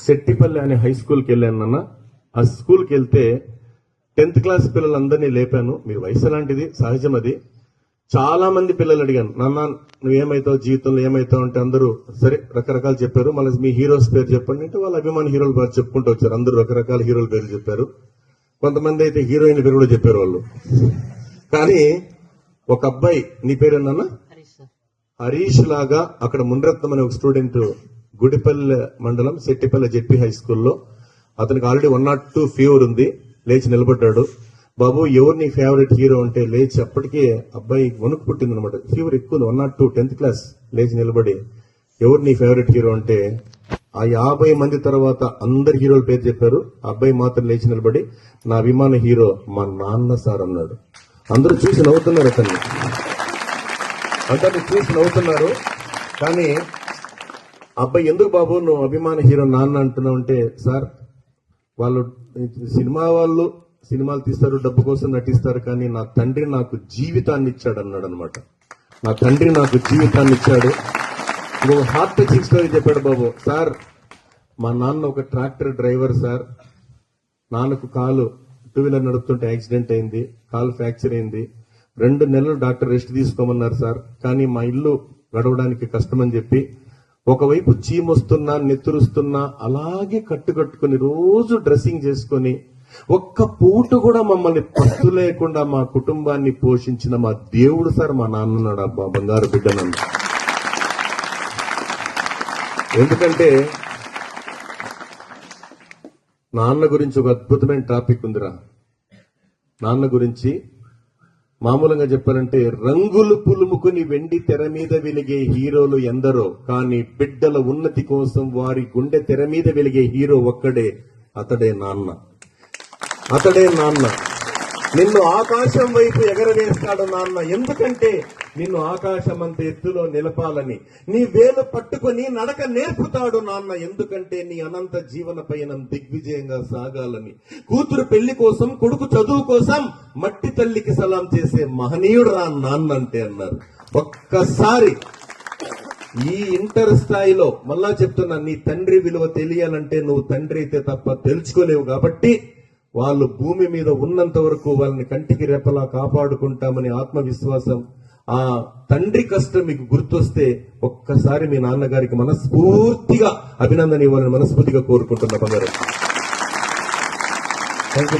శెట్టిపల్లి అనే హై స్కూల్కి వెళ్ళాను నాన్న. ఆ స్కూల్కి వెళ్తే 10th క్లాస్ పిల్లలందరినీ లేపాను. మీరు వయసు లాంటిది, సహజం అది. చాలా మంది పిల్లలు అడిగాను, నాన్న నువ్వేమైతావు జీవితంలో ఏమైతావు అంటే అందరూ సరే రకరకాలు చెప్పారు. మళ్ళీ మీ హీరోస్ పేరు చెప్పండి అంటే వాళ్ళ అభిమాన హీరోల పేరు చెప్పుకుంటూ వచ్చారు. అందరూ రకరకాల హీరోల పేర్లు చెప్పారు. కొంతమంది అయితే హీరోయిన్ పేరు కూడా చెప్పారు వాళ్ళు. కానీ ఒక అబ్బాయి, నీ పేరేనా? హరీష్ లాగా అక్కడ మున్రత్నం అనే ఒక స్టూడెంట్ గుడిపల్లి మండలం శెట్టిపల్లి జెడ్పీ హై స్కూల్లో, అతనికి ఆల్రెడీ 102 ఫీవర్ ఉంది. లేచి నిలబడ్డాడు. బాబు ఎవరు నీ ఫేవరెట్ హీరో అంటే లేచి, అప్పటికే అబ్బాయి వణుకు పుట్టింది అనమాట. ఫీవర్ ఎక్కువ, 102, 10th క్లాస్. లేచి నిలబడి ఎవరు నీ ఫేవరెట్ హీరో అంటే ఆ 50 మంది తర్వాత అందరు హీరోల పేరు చెప్పారు. ఆ అబ్బాయి మాత్రం లేచి నిలబడి నా అభిమాన హీరో మా నాన్న సార్ అన్నాడు. అందరూ చూసి నవ్వుతున్నారు, అతన్ని అందరిని చూసి నవ్వుతున్నారు. కానీ అబ్బాయి ఎందుకు బాబు నువ్వు అభిమాన హీరో నాన్న అంటున్నావు అంటే, సార్ వాళ్ళు సినిమాలు తీస్తారు, డబ్బు కోసం నటిస్తారు, కానీ నా తండ్రి నాకు జీవితాన్ని ఇచ్చాడు అన్నాడు అనమాట. నా తండ్రి నాకు జీవితాన్ని ఇచ్చాడు. ఇంకొక హార్ట్ టచింగ్ స్టోరీ చెప్పాడు బాబు. సార్ మా నాన్న ఒక ట్రాక్టర్ డ్రైవర్ సార్. నాన్నకు కాలు 2 వీలర్ నడుపుతుంటే యాక్సిడెంట్ అయింది, కాలు ఫ్రాక్చర్ అయింది. 2 నెలలు డాక్టర్ రెస్ట్ తీసుకోమన్నారు సార్. కానీ మా ఇల్లు గడవడానికి కష్టమని చెప్పి ఒకవైపు చీమొస్తున్నా నెత్తురుస్తున్నా అలాగే కట్టుకట్టుకుని రోజు డ్రెస్సింగ్ చేసుకుని ఒక్క పూట కూడా మమ్మల్ని పస్తు లేకుండా మా కుటుంబాన్ని పోషించిన మా దేవుడు సార్ మా నాన్నన్నాడు. అబ్బా బంగారు బిడ్డ నన్ను. ఎందుకంటే నాన్న గురించి ఒక అద్భుతమైన టాపిక్ ఉందిరా. నాన్న గురించి మామూలుగా చెప్పారంటే, రంగులు పులుముకుని వెండి తెర మీద వెలిగే హీరోలు ఎందరో, కానీ బిడ్డల ఉన్నతి కోసం వారి గుండె తెర మీద వెలిగే హీరో ఒక్కడే, అతడే నాన్న. అతడే నాన్న. నిన్ను ఆకాశం వైపు ఎగరవేస్తాడు నాన్న. ఎందుకంటే నిన్ను ఆకాశం అంత ఎత్తులో నిలపాలని. నీ వేలు పట్టుకుని నడక నేర్పుతాడు నాన్న. ఎందుకంటే నీ అనంత జీవన పయనం దిగ్విజయంగా సాగాలని. కూతురు పెళ్లి కోసం, కొడుకు చదువు కోసం మట్టి తల్లికి సలాం చేసే మహనీయుడు రా నాన్న అంటే అన్నారు. ఒక్కసారి ఈ ఇంటర్ స్థాయిలో మళ్ళా చెప్తున్నా, నీ తండ్రి విలువ తెలియాలంటే నువ్వు తండ్రి అయితే తప్ప తెలుసుకోలేవు. కాబట్టి వాళ్ళు భూమి మీద ఉన్నంత వరకు వాళ్ళని కంటికి రెప్పలా కాపాడుకుంటామని ఆత్మవిశ్వాసం, ఆ తండ్రి కష్టం మీకు గుర్తొస్తే ఒక్కసారి మీ నాన్నగారికి మనస్ఫూర్తిగా అభినందన ఇవ్వాలని మనస్ఫూర్తిగా కోరుకుంటున్నా బంగారు. Thank you.